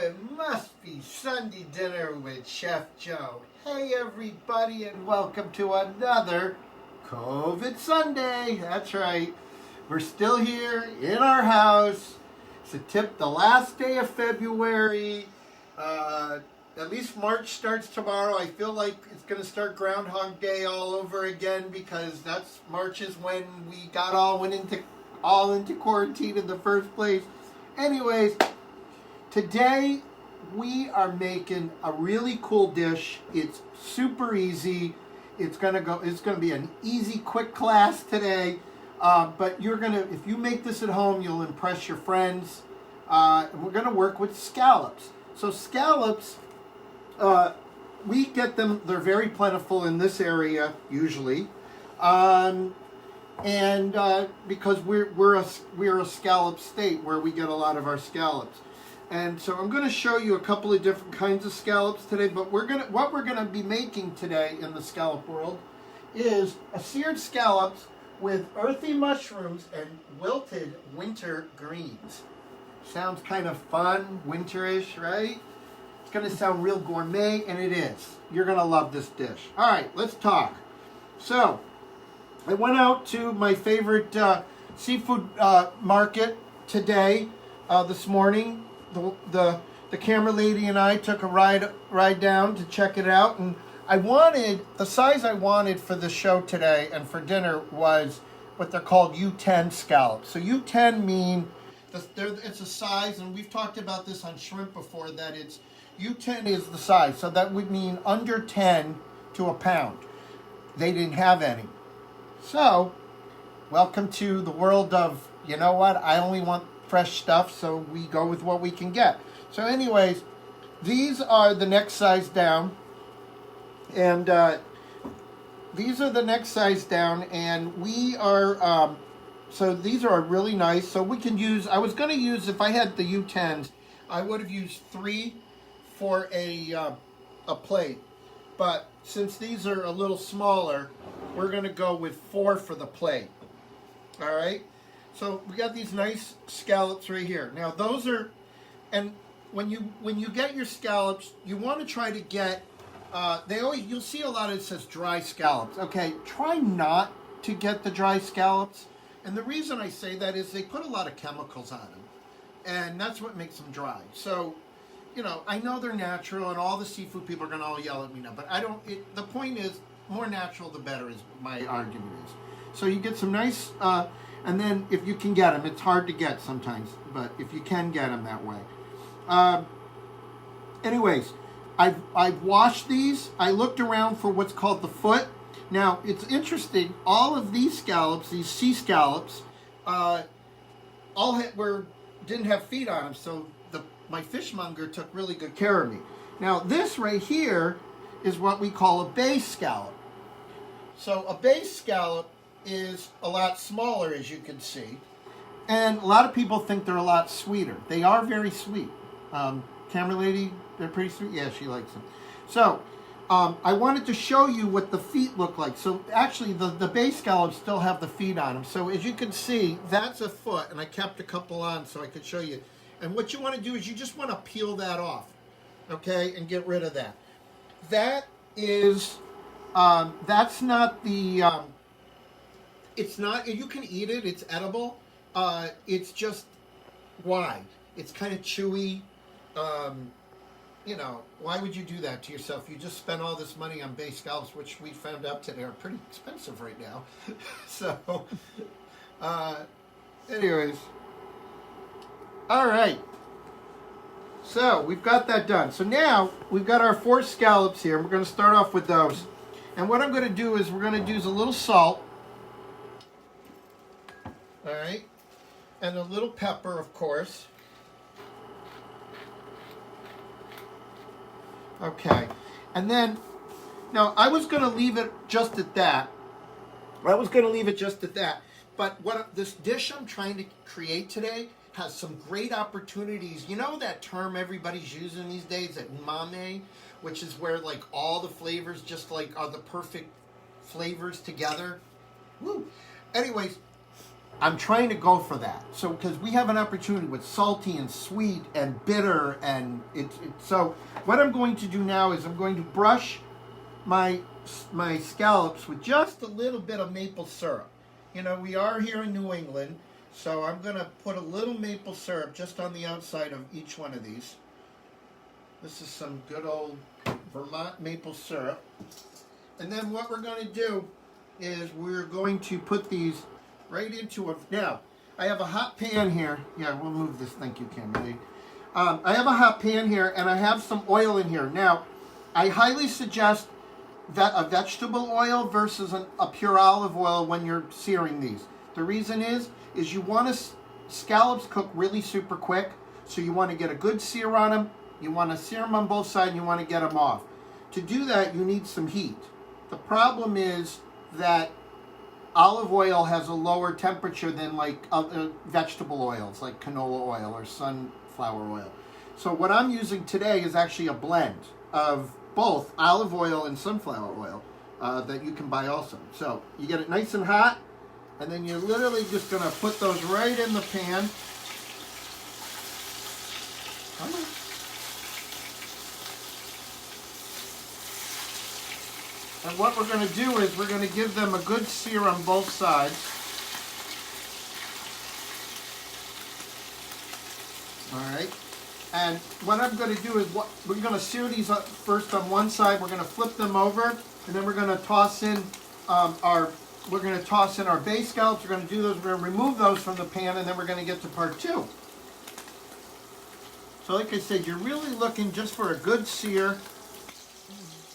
it must be Sunday dinner with Chef Joe. Hey everybody, and welcome to another COVID Sunday. That's right. We're still here in our house. It's the last day of February. At least March starts tomorrow. I feel like it's going to start Groundhog Day all over again because March is when we went into quarantine in the first place. Anyways, today we are making a really cool dish. It's super easy. It's gonna be an easy, quick class today. But if you make this at home, you'll impress your friends. And we're gonna work with scallops. So scallops, we get them. They're very plentiful in this area usually, because we're a scallop state where we get a lot of our scallops. And so I'm going to show you a couple of different kinds of scallops today, but what we're going to be making today in the scallop world is a seared scallops with earthy mushrooms and wilted winter greens. Sounds kind of fun, winterish, right? It's going to sound real gourmet, and it is. You're going to love this dish. All right, let's talk. So, I went out to my favorite seafood market today, this morning. The camera lady and I took a ride down to check it out, and the size I wanted for the show today and for dinner was what they're called U10 scallops. So U10 mean it's a size, and we've talked about this on shrimp before, that it's U10 is the size, so that would mean under 10 to a pound. They didn't have any. So, welcome to the world of, you know what, I only want fresh stuff, so we go with what we can get. So anyways, these are the next size down, and we are, so these are really nice. So we can use, I was going to use, if I had the U10s, I would have used 3 for a plate, but since these are a little smaller, we're going to go with 4 for the plate. All right. So we got these nice scallops right here. Now those are, and when you get your scallops, you want to try to get, you'll see a lot of it says dry scallops. Okay, try not to get the dry scallops. And the reason I say that is they put a lot of chemicals on them, and that's what makes them dry. So, I know they're natural, and all the seafood people are going to all yell at me now, but the point is, more natural the better, is my argument is. So you get some nice, and then if you can get them, it's hard to get sometimes, but if you can get them that way. Anyways, I've washed these. I looked around for what's called the foot. Now, it's interesting, all of these scallops, these sea scallops, didn't have feet on them, so my fishmonger took really good care of me. Now, this right here is what we call a bay scallop. So a bay scallop is a lot smaller, as you can see, and a lot of people think they're a lot sweeter. They are very sweet. Camera lady, they're pretty sweet. Yeah, she likes them. So I wanted to show you what the feet look like. So actually, the bay scallops still have the feet on them. So as you can see, that's a foot, and I kept a couple on so I could show you. And what you want to do is you just want to peel that off, okay, and get rid of that. That is, that's not the, it's not, you can eat it, it's edible. It's just wide. It's kind of chewy. Why would you do that to yourself? You just spent all this money on bay scallops, which we found out today are pretty expensive right now. So, anyways. All right. So, we've got that done. So now, we've got our 4 scallops here. We're going to start off with those. And what I'm going to do is we're going to use a little salt. All right. And a little pepper, of course. Okay. And then, now I was going to leave it just at that. But this dish I'm trying to create today has some great opportunities. You know that term everybody's using these days, that umami, which is where like all the flavors just like are the perfect flavors together. Woo. Anyways, I'm trying to go for that. So, because we have an opportunity with salty and sweet and bitter, and so what I'm going to do now is I'm going to brush my scallops with just a little bit of maple syrup. You know, we are here in New England, so I'm going to put a little maple syrup just on the outside of each one of these. This is some good old Vermont maple syrup. And then what we're going to do is we're going to put these right into a... Now, I have a hot pan here. Yeah, we'll move this. Thank you, Cammy. I have a hot pan here, and I have some oil in here. Now, I highly suggest that a vegetable oil versus a pure olive oil when you're searing these. The reason is you want to scallops cook really super quick, so you want to get a good sear on them. You want to sear them on both sides, and you want to get them off. To do that, you need some heat. The problem is that olive oil has a lower temperature than like other vegetable oils, like canola oil or sunflower oil. So what I'm using today is actually a blend of both olive oil and sunflower oil that you can buy also. So you get it nice and hot, and then you're literally just going to put those right in the pan. Come on. And what we're going to do is we're going to give them a good sear on both sides. All right. And what I'm going to do is we're going to sear these up first on one side. We're going to flip them over, and then we're going to toss in our bay scallops. We're going to do those. We're going to remove those from the pan, and then we're going to get to part two. So, like I said, you're really looking just for a good sear,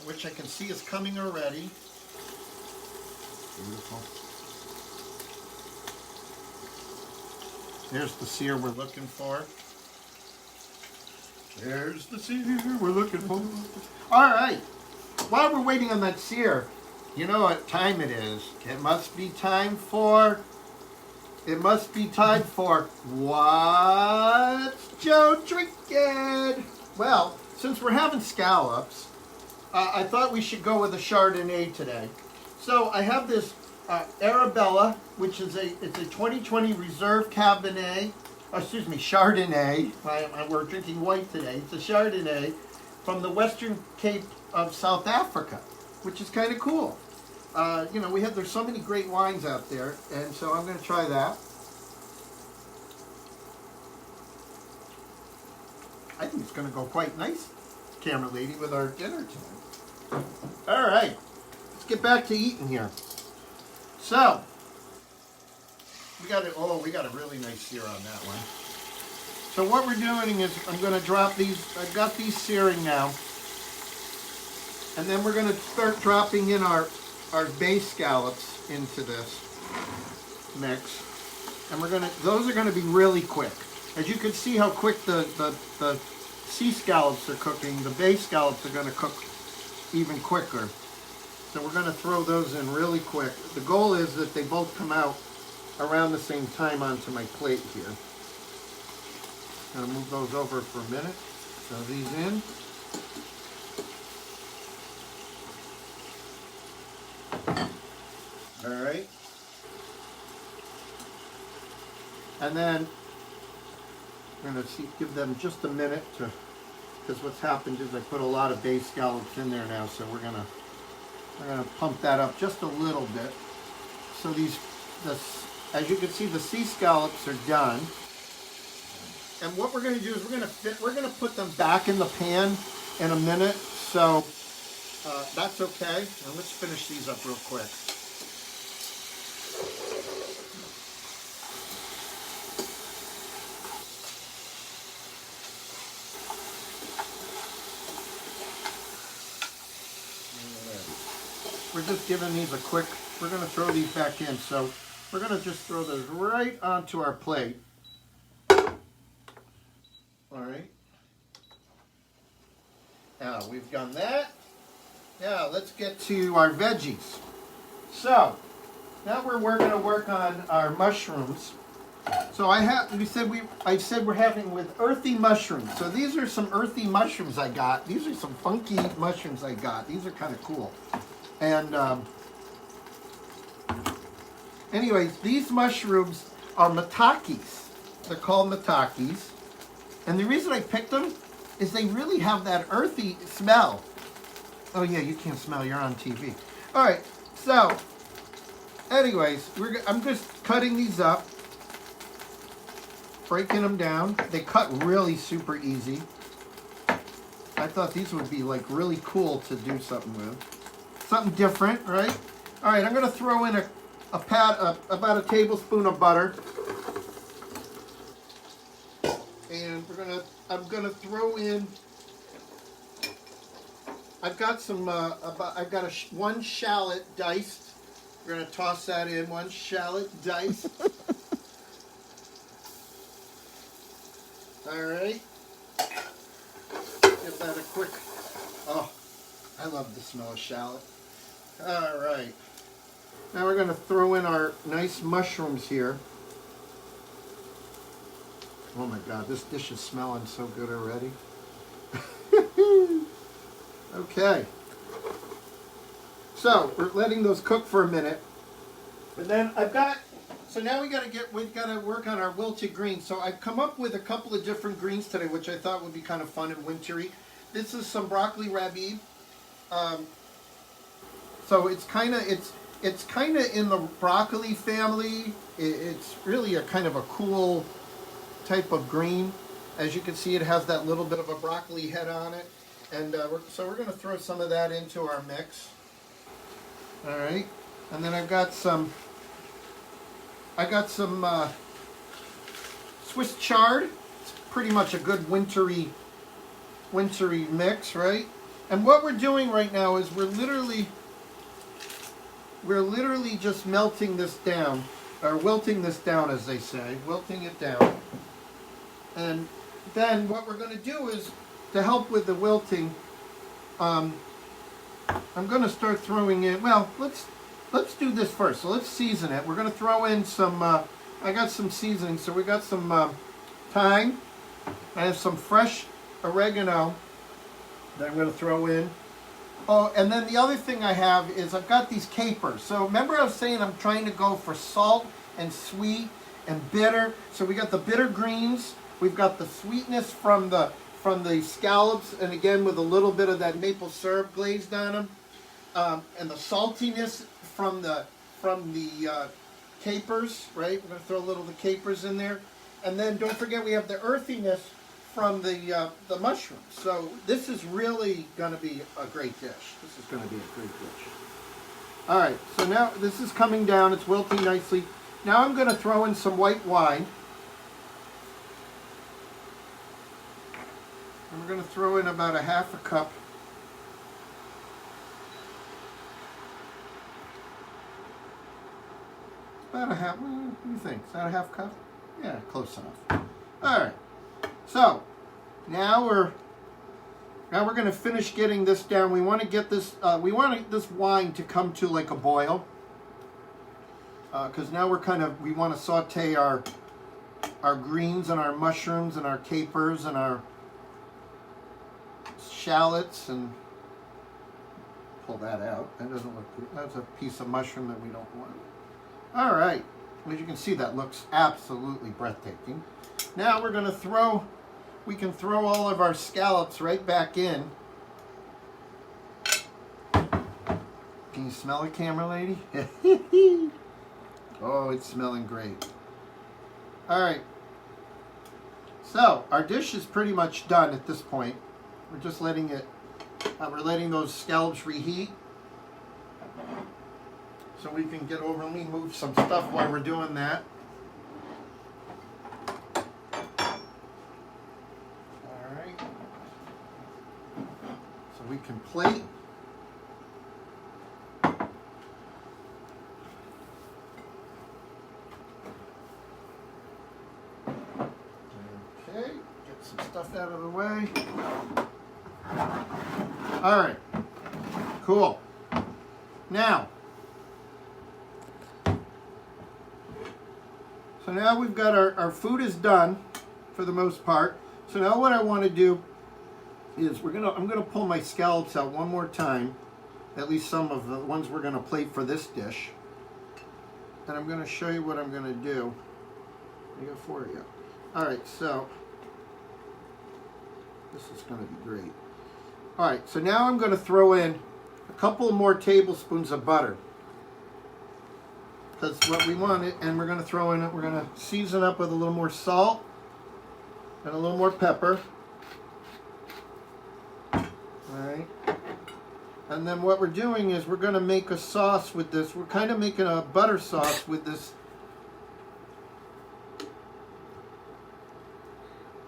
which I can see is coming already. Beautiful. There's the sear we're looking for. There's the sear we're looking for. All right. While we're waiting on that sear, you know what time it is. It must be time for what's Joe drinking? Well, since we're having scallops, I thought we should go with a Chardonnay today. So I have this Arabella, which is it's a 2020 Reserve Cabernet. Chardonnay. We're drinking white today. It's a Chardonnay from the Western Cape of South Africa, which is kind of cool. You know, there's so many great wines out there, and so I'm going to try that. I think it's going to go quite nice, camera lady, with our dinner tonight. All right, let's get back to eating here. So, we got a really nice sear on that one. So what we're doing is I'm going to drop these. I've got these searing now, and then we're going to start dropping in our bay scallops into this mix, and those are going to be really quick. As you can see how quick the sea scallops are cooking, the bay scallops are going to cook even quicker. So we're going to throw those in really quick. The goal is that they both come out around the same time onto my plate here. I'm going to move those over for a minute. Throw these in. All right. And then I'm going to give them just a minute because what's happened is I put a lot of bay scallops in there now, so we're going to pump that up just a little bit. So as you can see, the sea scallops are done. And what we're going to do is we're going to put them back in the pan in a minute. So that's okay. And let's finish these up real quick. We're just giving these a quick, we're going to throw these back in. So we're going to just throw those right onto our plate. All right. Now we've done that. Now let's get to our veggies. So now we're going to work on our mushrooms. So I said we're having with earthy mushrooms. So these are some earthy mushrooms I got. These are some funky mushrooms I got. These are kind of cool. And anyways, these mushrooms are Mitakes. They're called Mitakes. And the reason I picked them is they really have that earthy smell. Oh yeah, you can't smell, you're on TV. All right, so anyways, I'm just cutting these up, breaking them down. They cut really super easy. I thought these would be like really cool to do something with. Something different, right? All right, I'm gonna throw in about a tablespoon of butter. And I'm gonna throw in, I've got some, one shallot diced. We're gonna toss that in, one shallot diced. All right. Give that a quick, oh, I love the smell of shallot. All right. Now we're gonna throw in our nice mushrooms here. Oh my God, this dish is smelling so good already. Okay. So we're letting those cook for a minute. And then so now we've got to work on our wilted greens. So I've come up with a couple of different greens today, which I thought would be kind of fun and wintry. This is some broccoli Rabe. So it's kind of in the broccoli family. It's really a kind of a cool type of green. As you can see, it has that little bit of a broccoli head on it, and so we're going to throw some of that into our mix. All right, and then I got some Swiss chard. It's pretty much a good wintry mix, right? And what we're doing right now is we're literally just melting this down, or wilting this down, as they say, wilting it down. And then what we're going to do is, to help with the wilting, I'm going to start throwing in, well, let's do this first. So let's season it. We're going to throw in some, I got some seasoning. So we got some thyme. I have some fresh oregano that I'm going to throw in. Oh, and then the other thing I have is I've got these capers. So remember I was saying I'm trying to go for salt and sweet and bitter. So we got the bitter greens. We've got the sweetness from the scallops, and again with a little bit of that maple syrup glazed on them, and the saltiness from the capers. Right, we're going to throw a little of the capers in there, and then don't forget we have the earthiness from the mushrooms. So this is really going to be a great dish. This is going to be a great dish. All right, so now this is coming down. It's wilting nicely. Now I'm going to throw in some white wine. And we're going to throw in about a half a cup. About a half, what do you think? Is that a half cup? Yeah, close enough. All right. So, now we're going to finish getting this down. We want to get this, this wine to come to like a boil. Because now we want to saute our greens and our mushrooms and our capers and our shallots, and pull that out. That doesn't look good. That's a piece of mushroom that we don't want. All right. As you can see, that looks absolutely breathtaking. Now we're going to we can throw all of our scallops right back in. Can you smell it, camera lady? Oh, it's smelling great. All right. So our dish is pretty much done at this point. We're just letting we're letting those scallops reheat. So we can get over, let me move some stuff while we're doing that. All right. So we can plate. Okay, get some stuff out of the way. All right, cool. Now, so now we've got our food is done for the most part. So now what I want to do is I'm gonna pull my scallops out one more time, at least some of the ones we're gonna plate for this dish. And I'm gonna show you what I'm gonna do. I got 4, yeah. All right, so this is going to be great. All right, so now I'm going to throw in a couple more tablespoons of butter. Because what we want it, and we're going to throw in, we're going to season up with a little more salt and a little more pepper. All right. And then what we're doing is we're going to make a sauce with this. We're kind of making a butter sauce with this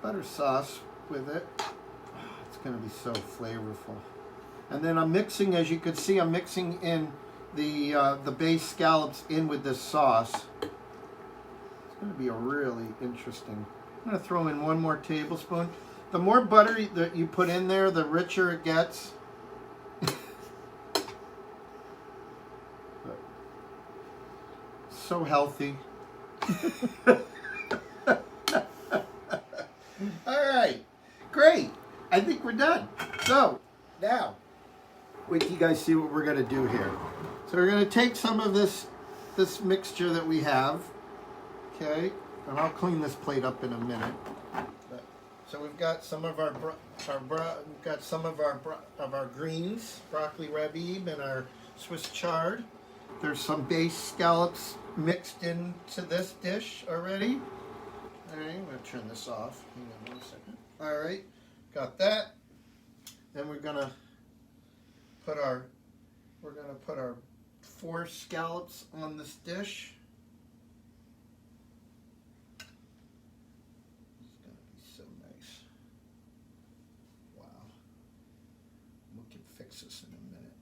butter sauce with it. It's going to be so flavorful. And then I'm mixing, as you can see, I'm mixing in the base scallops in with this sauce. It's going to be a really interesting. I'm going to throw in 1 more tablespoon. The more butter that you put in there, the richer it gets. So healthy. All right, great. I think we're done. So now, wait till you guys see what we're going to do here. So we're going to take some of this mixture that we have, okay, and I'll clean this plate up in a minute. So we've got some of our greens, broccoli rabe, and our Swiss chard. There's some base scallops mixed into this dish already. All right, I'm going to turn this off. Hang on 1 second. All right, got that. Then we're going to put our 4 scallops on this dish. It's going to be so nice. Wow. We can fix this in a minute.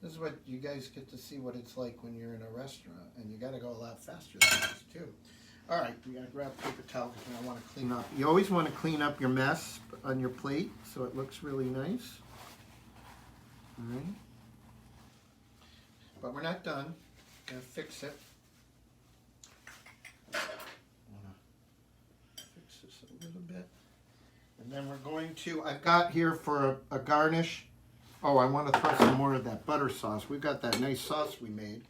This is what you guys get to see what it's like when you're in a restaurant, and you got to go a lot faster than this too. All right, we got to grab paper towel because I want to clean up. You always want to clean up your mess on your plate so it looks really nice. All right. But we're not done. Gotta fix it. I want to fix this a little bit. And then we're going to, I've got here for a garnish. Oh, I want to throw some more of that butter sauce. We've got that nice sauce we made.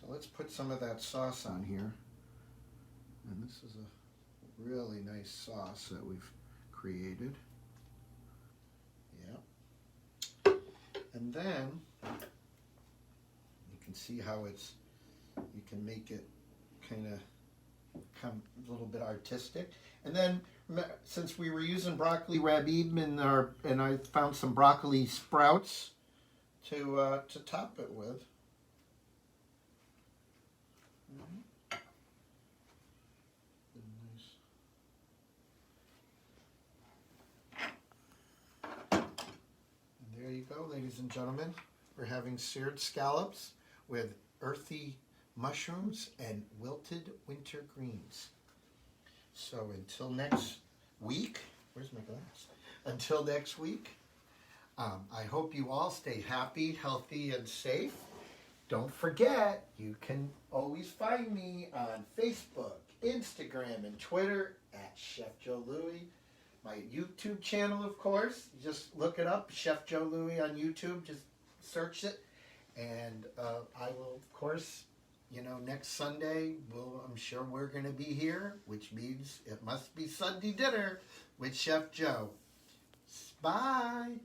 So let's put some of that sauce on here. And this is a really nice sauce that we've created. Yep. And then you can see how you can make it kind of come a little bit artistic. And then since we were using broccoli rabe and I found some broccoli sprouts to top it with. There you go, ladies and gentlemen. We're having seared scallops with earthy mushrooms and wilted winter greens. So until next week, where's my glass? Until next week, I hope you all stay happy, healthy, and safe. Don't forget, you can always find me on Facebook, Instagram, and Twitter at Chef Joe Louie. My YouTube channel, of course, just look it up, Chef Joe Louie on YouTube, just search it. And I will, of course, next Sunday, I'm sure we're going to be here, which means it must be Sunday dinner with Chef Joe. Bye.